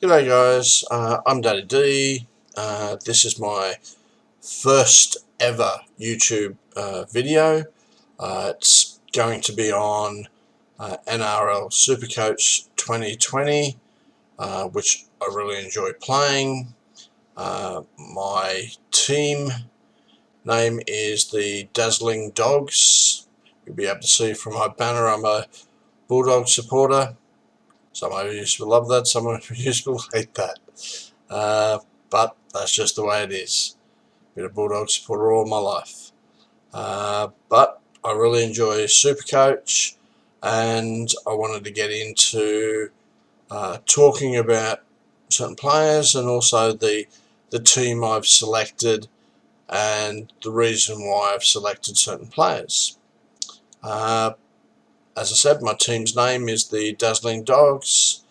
G'day guys, I'm Daddy D. This is my first ever YouTube video. It's going to be on NRL Supercoach 2020, which I really enjoy playing. My team name is the Dazzling Dogs. You'll be able to see from my banner I'm a Bulldog supporter. Some of you will love that, some of you will hate that. But that's just the way it is. Been a Bulldog supporter all my life. But I really enjoy Supercoach, and I wanted to get into talking about certain players and also the team I've selected and the reason why I've selected certain players. As I said, my team's name is the Dazzling Dogs.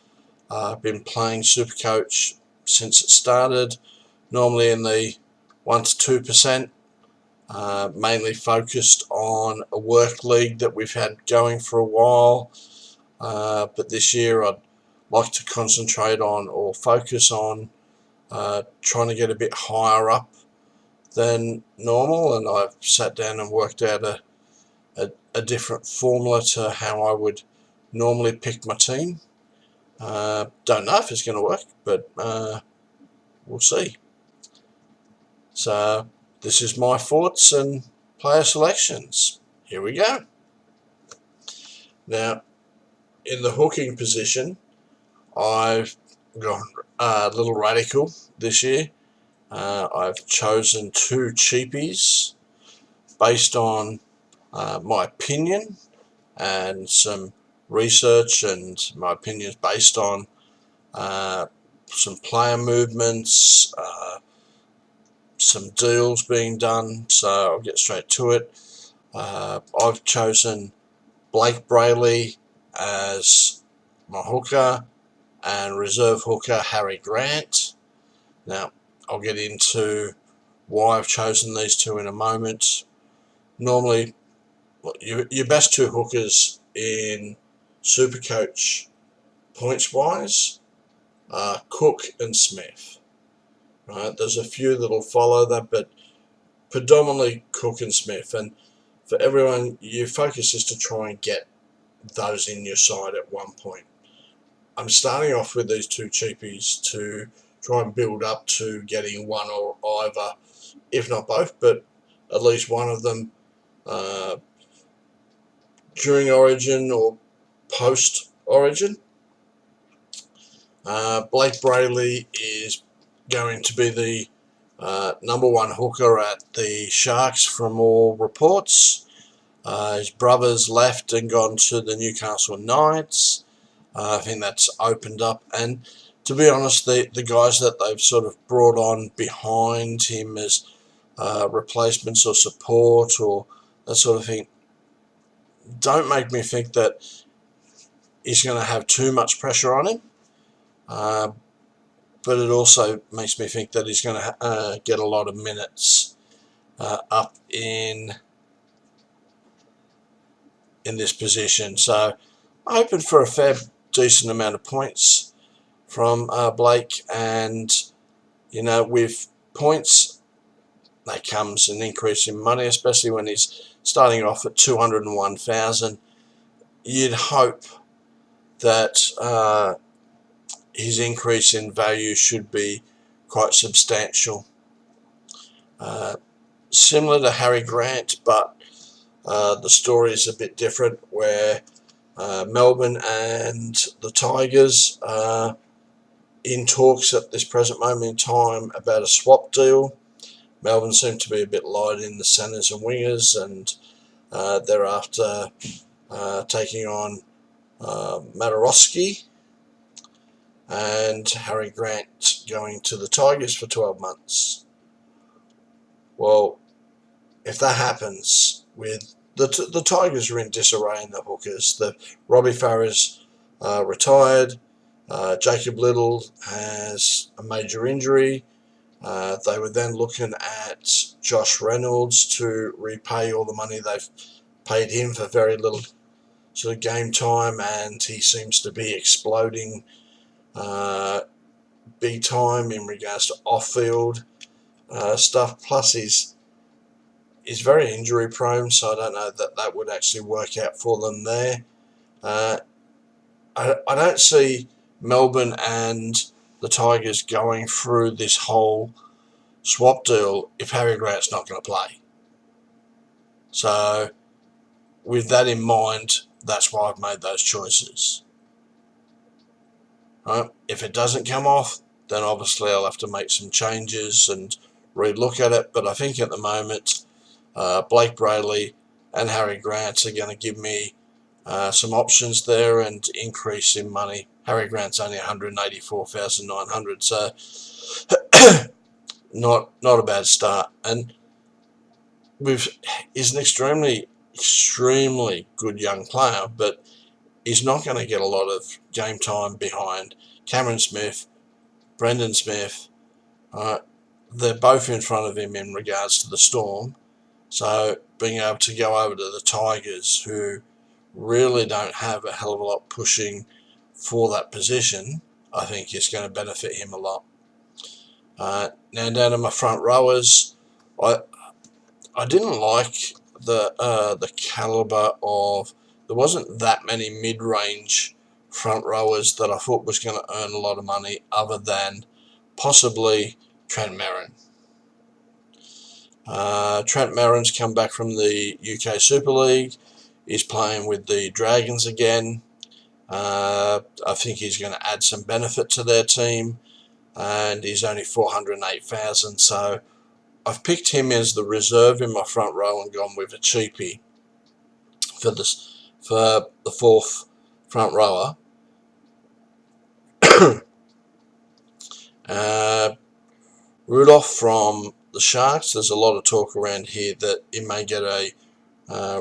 I've been playing Supercoach since it started, normally in the 1 to 2%, mainly focused on a work league that we've had going for a while, but this year I'd like to concentrate on or focus on trying to get a bit higher up than normal, and I've sat down and worked out a different formula to how I would normally pick my team. Don't know if it's going to work, but we'll see. So this is my thoughts and player selections. Here we go. Now, in the hooking position, I've gone a little radical this year. I've chosen 2 cheapies based on my opinion and some research, and my opinions based on some player movements, some deals being done. So I'll get straight to it. I've chosen Blake Brayley as my hooker and reserve hooker Harry Grant. Now I'll get into why I've chosen these 2 in a moment. Normally, your best 2 hookers in Supercoach points wise are Cook and Smith. Right, there's a few that'll follow that, but predominantly Cook and Smith. And for everyone, your focus is to try and get those in your side at one point. I'm starting off with these 2 cheapies to try and build up to getting one or either, if not both, but at least one of them during Origin or post Origin. Blake Brayley is going to be the number 1 hooker at the Sharks from all reports. His brother's left and gone to the Newcastle Knights. I think that's opened up, and to be honest, the guys that they've sort of brought on behind him as replacements or support or that sort of thing don't make me think that he's going to have too much pressure on him, but it also makes me think that he's going to get a lot of minutes up in this position. So I'm hoping for a fair decent amount of points from Blake, and you know, with points there comes an increase in money, especially when he's starting off at 201,000. You'd hope that his increase in value should be quite substantial. Similar to Harry Grant, but the story is a bit different, where Melbourne and the Tigers are in talks at this present moment in time about a swap deal. Melbourne seem to be a bit light in the centres and wingers, and they're after taking on Matarowski, and Harry Grant going to the Tigers for 12 months. Well, if that happens, with the Tigers are in disarray in the hookers. The Robbie Farah's retired. Jacob Little has a major injury. They were then looking at Josh Reynolds to repay all the money they've paid him for very little sort of game time, and he seems to be exploding big time in regards to off-field stuff. Plus, he's very injury prone, so I don't know that would actually work out for them there. I don't see Melbourne and the Tigers going through this whole swap deal if Harry Grant's not going to play. So, with that in mind, that's why I've made those choices. Right? If it doesn't come off, then obviously I'll have to make some changes and relook at it. But I think at the moment, Blake Brayley and Harry Grant are going to give me some options there and increase in money. Harry Grant's only 184,900, so not a bad start. And he's an extremely good young player, but he's not going to get a lot of game time behind Cameron Smith, Brendan Smith. They're both in front of him in regards to the Storm. So being able to go over to the Tigers, who really don't have a hell of a lot pushing for that position, I think is going to benefit him a lot. Now down to my front rowers, I didn't like the calibre of. There wasn't that many mid-range front rowers that I thought was going to earn a lot of money, other than possibly Trent Merrin. Trent Merrin's come back from the UK Super League. He's playing with the Dragons again. I think he's going to add some benefit to their team, and he's only 408,000. So I've picked him as the reserve in my front row and gone with a cheapie for the fourth front rower. Rudolph from the Sharks. There's a lot of talk around here that he may get a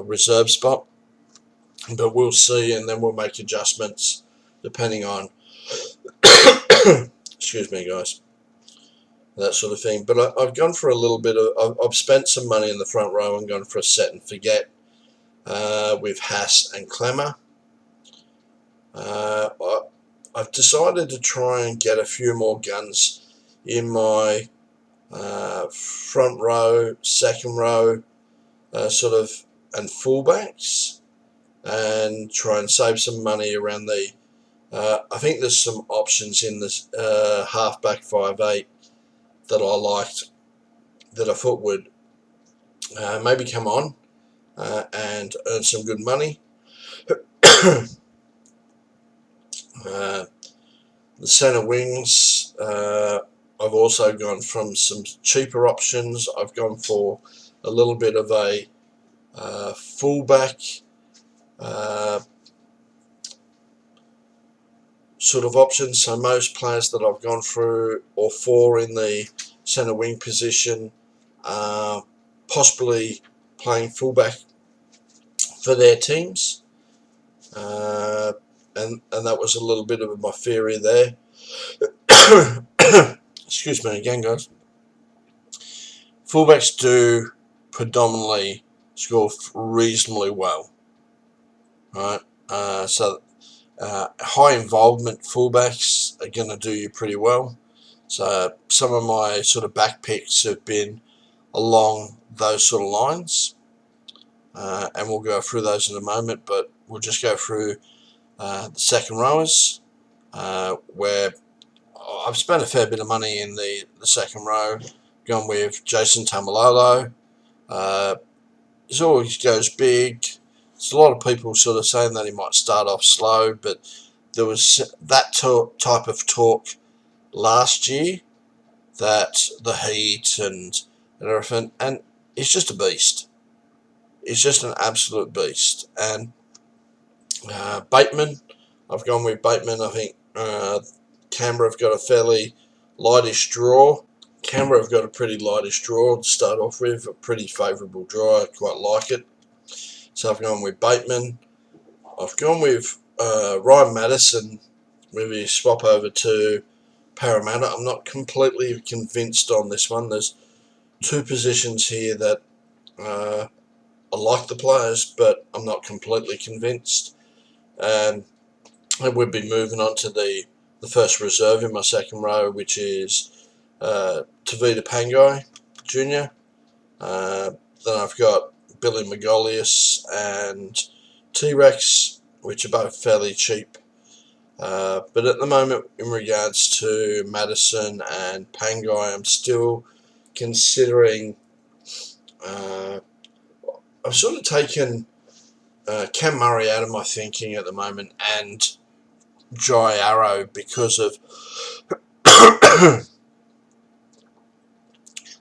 reserve spot, but we'll see, and then we'll make adjustments depending on excuse me guys, that sort of thing. But I've gone for a little bit of, I've spent some money in the front row and gone for a set and forget with Haas and Clemmer. I've decided to try and get a few more guns in my front row, second row, sort of, and fullbacks, and try and save some money around the. I think there's some options in this halfback 5'8" that I liked, that I thought would maybe come on and earn some good money. The centre wings, I've also gone from some cheaper options. I've gone for a little bit of a fullback sort of option. So most players that I've gone through, or for in the centre wing position, possibly playing fullback for their teams. And that was a little bit of my theory there. Excuse me again, guys. Fullbacks do predominantly score reasonably well, right? So high involvement fullbacks are going to do you pretty well. So some of my sort of back picks have been along those sort of lines, and we'll go through those in a moment. But we'll just go through the second rowers, where I've spent a fair bit of money in the second row, gone with Jason Tamalolo. He always goes big. There's a lot of people sort of saying that he might start off slow, but there was that type of talk last year, that the heat and everything, and he's just a beast. He's just an absolute beast. And Bateman, I've gone with Bateman. I think Canberra have got a fairly lightish draw. Canberra have got a pretty lightish draw to start off with, a pretty favourable draw. I quite like it. So I've gone with Bateman. I've gone with Ryan Madison, maybe swap over to Parramatta. I'm not completely convinced on this one. There's two positions here that I like the players, but I'm not completely convinced. And we'd be moving on to the the first reserve in my second row, which is Tavita Pangai Jr. Then I've got Billy Magolius and T-Rex, which are both fairly cheap. But at the moment, in regards to Madison and Pangai, I'm still considering. I've sort of taken Cam Murray out of my thinking at the moment, and Jai Arrow, because of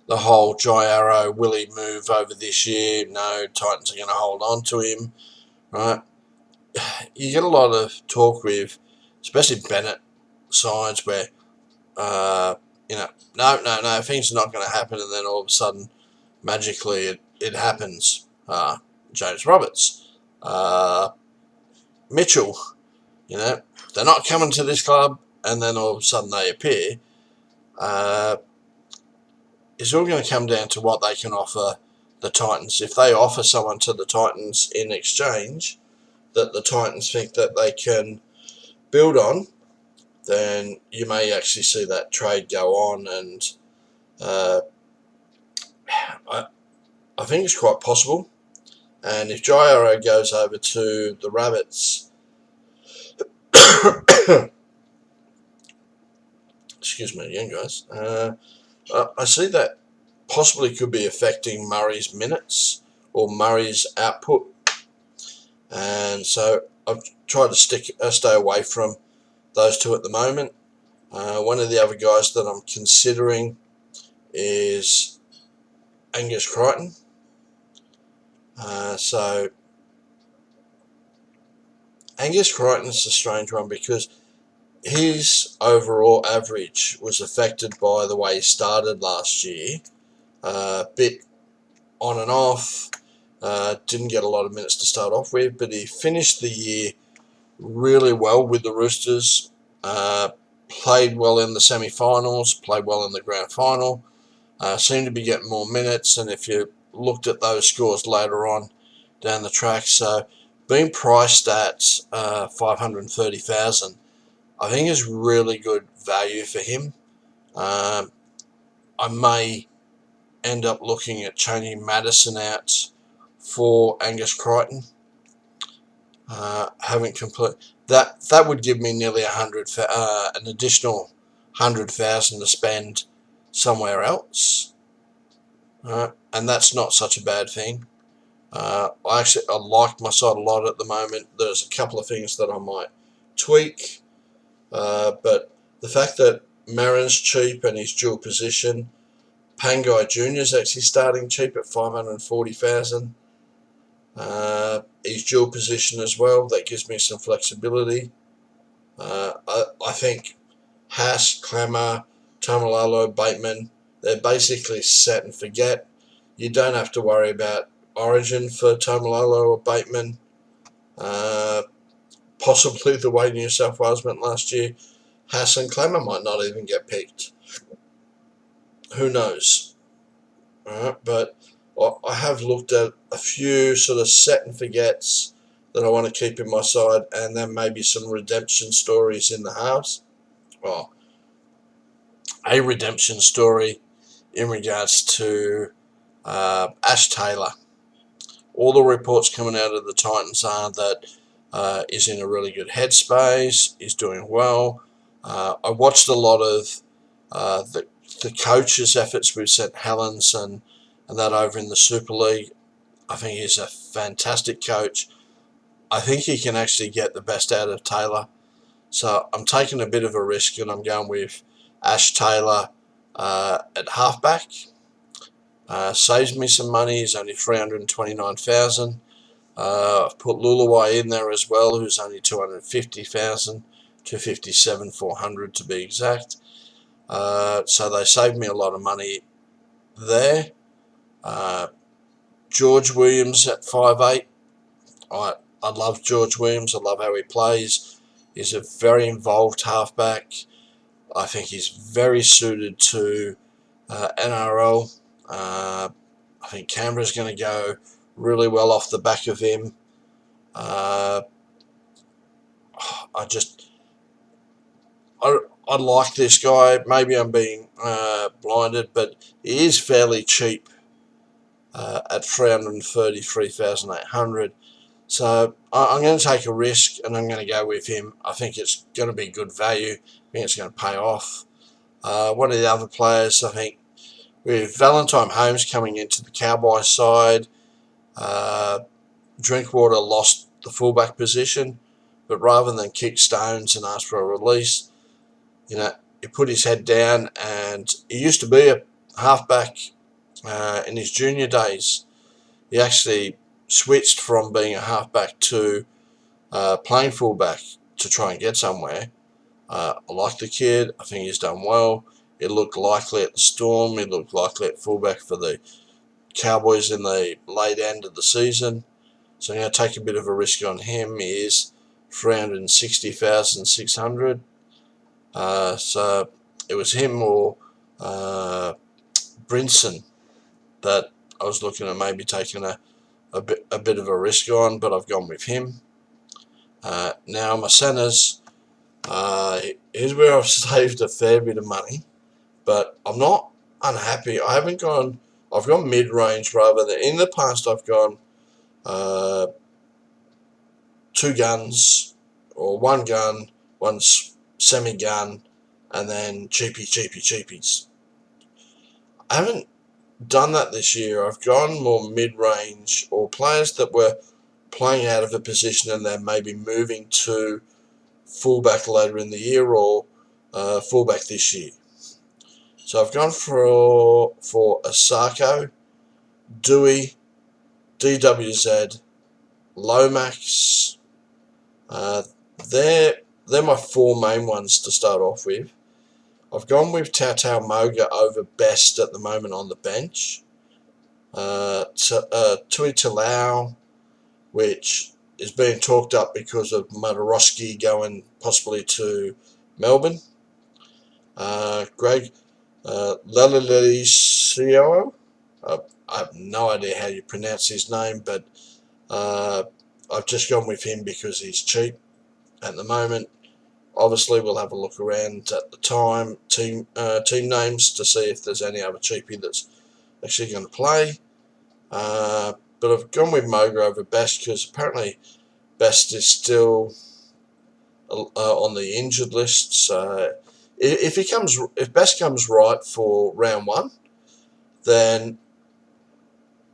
the whole Jai Arrow, will he move over this year? No, Titans are going to hold on to him, right? You get a lot of talk with, especially Bennett sides, where no, things are not going to happen, and then all of a sudden, magically, it happens. James Roberts, Mitchell, they're not coming to this club, and then all of a sudden they appear. It's all going to come down to what they can offer the Titans. If they offer someone to the Titans in exchange that the Titans think that they can build on, then you may actually see that trade go on, and I think it's quite possible. And if Jairo goes over to the Rabbits, excuse me again, guys, I see that possibly could be affecting Murray's minutes or Murray's output, and so I've tried to stay away from those two at the moment. One of the other guys that I'm considering is Angus Crichton. So Angus Crichton's a strange one because his overall average was affected by the way he started last year. Bit on and off, didn't get a lot of minutes to start off with, but he finished the year really well with the Roosters. Played well in the semi-finals, played well in the grand final, seemed to be getting more minutes, and if you looked at those scores later on down the track, so being priced at 530,000, I think is really good value for him. I may end up looking at changing Madison out for Angus Crichton. Haven't complete that would give me nearly an additional 100,000 to spend somewhere else, and that's not such a bad thing. I like my side a lot at the moment. There's a couple of things that I might tweak, but the fact that Marin's cheap and he's dual position, Pangai Jr. is actually starting cheap at 540,000. He's dual position as well. That gives me some flexibility. I think Haas, Clemmer, Tamalalo, Bateman, they're basically set and forget. You don't have to worry about origin for Tamalalo or Bateman. Possibly the way New South Wales went last year, Haas and Clemmer might not even get picked. Who knows? But I have looked at a few sort of set and forgets that I want to keep in my side, and then maybe some redemption stories in the halves. Well, a redemption story in regards to Ash Taylor. All the reports coming out of the Titans are that he's in a really good headspace, he's doing well. I watched a lot of the coaches' efforts with St. Helens and that over in the Super League. I think he's a fantastic coach. I think he can actually get the best out of Taylor. So I'm taking a bit of a risk, and I'm going with Ash Taylor at halfback. Saves me some money. He's only 329,000. I've put Luluwai in there as well, who's only 250,000, 257,400 to be exact. So they saved me a lot of money there. George Williams at 5'8". I love George Williams. I love how he plays. He's a very involved halfback. I think he's very suited to NRL. I think Canberra's going to go really well off the back of him. I like this guy. Maybe I'm being blinded, but he is fairly cheap at 333,800. So I'm going to take a risk and I'm going to go with him. I think it's going to be good value. I think it's going to pay off. One of the other players, I think, with Valentine Holmes coming into the Cowboys side, Drinkwater lost the fullback position, but rather than kick stones and ask for a release, he put his head down, and he used to be a halfback in his junior days. He actually switched from being a halfback to playing fullback to try and get somewhere. I like the kid. I think he's done well. It looked likely at the Storm. It looked likely at fullback for the Cowboys in the late end of the season. So I'm going to take a bit of a risk on him. He is 360,600. So it was him or Brinson that I was looking at maybe taking a bit of a risk on, but I've gone with him. Now my centres, here's where I've saved a fair bit of money, but I'm not unhappy. I've gone mid-range rather than in the past. I've gone two guns or one gun, one semi-gun, and then cheapies. I haven't done that this year. I've gone more mid-range or players that were playing out of a position and then maybe moving to fullback later in the year or fullback this year. So I've gone for Asako, Dewey, DWZ, Lomax. They're my four main ones to start off with. I've gone with Tautau Moga over Best at the moment on the bench. Tui Talau, which is being talked up because of Mataroski going possibly to Melbourne. Greg Lalilisio, I have no idea how you pronounce his name, but I've just gone with him because he's cheap at the moment. Obviously, we'll have a look around at the time, team names, to see if there's any other cheapie that's actually going to play. But I've gone with Moga over Best because apparently Best is still on the injured list. So if Best comes right for round one, then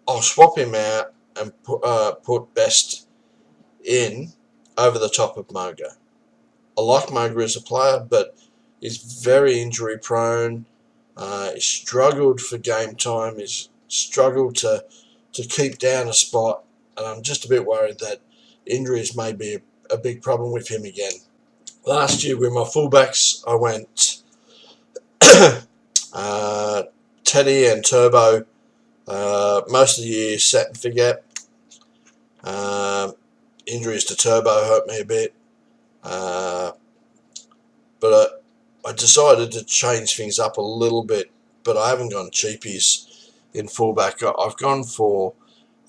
I'll swap him out and put Best in over the top of Moga. I like Moga as a player, but he's very injury prone. He's struggled for game time. He's struggled to keep down a spot, and I'm just a bit worried that injuries may be a big problem with him again. Last year with my fullbacks, I went Teddy and Turbo. Most of the year set and forget. Injuries to Turbo hurt me a bit. But I decided to change things up a little bit, but I haven't gone cheapies in fullback. I've gone for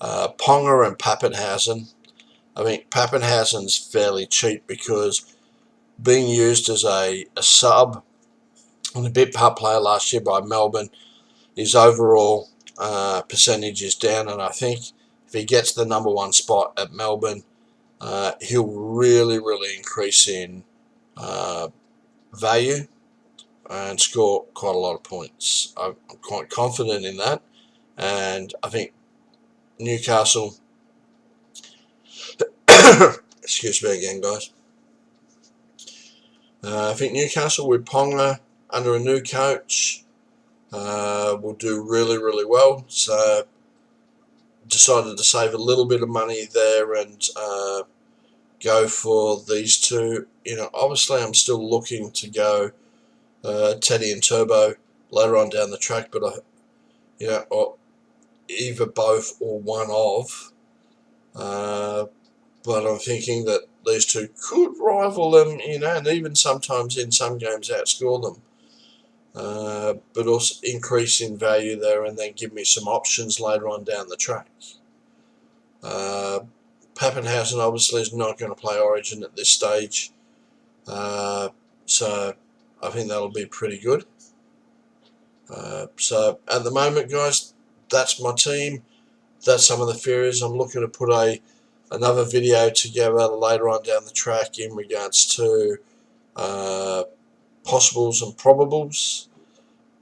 Ponga and Pappenhausen. I think Pappenhausen's fairly cheap because being used as a sub and a bit part player last year by Melbourne, his overall percentage is down, and I think if he gets the number one spot at Melbourne, he'll really increase in value and score quite a lot of points. I'm quite confident in that, and I think Newcastle excuse me again, guys. I think Newcastle with Ponga under a new coach will do really well. So decided to save a little bit of money there and go for these two. Obviously I'm still looking to go Teddy and Turbo later on down the track, but or either both or one of. But I'm thinking that these two could rival them, and even sometimes in some games outscore them. But also increase in value there and then give me some options later on down the track. Pappenhausen obviously is not going to play Origin at this stage. So I think that'll be pretty good. So at the moment, guys, that's my team. That's some of the theories. I'm looking to put another video together later on down the track in regards to possibles and probables.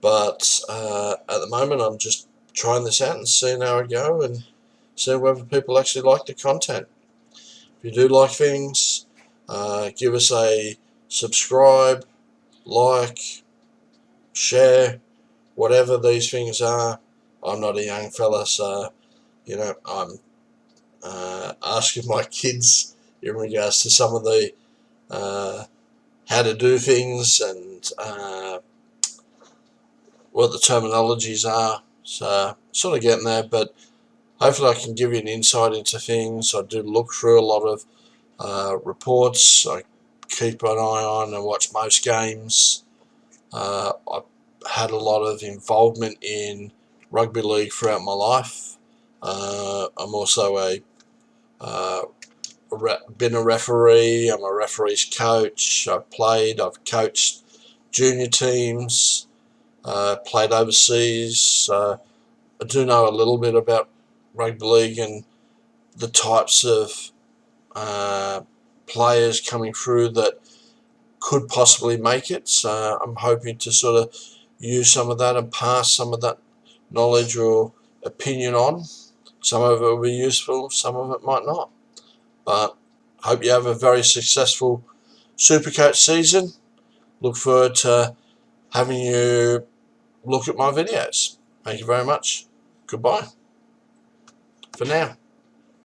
But at the moment, I'm just trying this out and seeing how I go and see whether people actually like the content. If you do like things, give us a subscribe, like, share, whatever these things are. I'm not a young fella, so I'm asking my kids in regards to some of the how to do things and what the terminologies are. So sort of getting there, but hopefully I can give you an insight into things. I do look through a lot of reports. I keep an eye on and watch most games. I've had a lot of involvement in rugby league throughout my life. I'm also been a referee. I'm a referee's coach. I've coached junior teams, played overseas. I do know a little bit about rugby league and the types of players coming through that could possibly make it. So I'm hoping to sort of use some of that and pass some of that knowledge or opinion on. Some of it will be useful, some of it might not. But hope you have a very successful Supercoach season. Look forward to having you look at my videos. Thank you very much. Goodbye for now.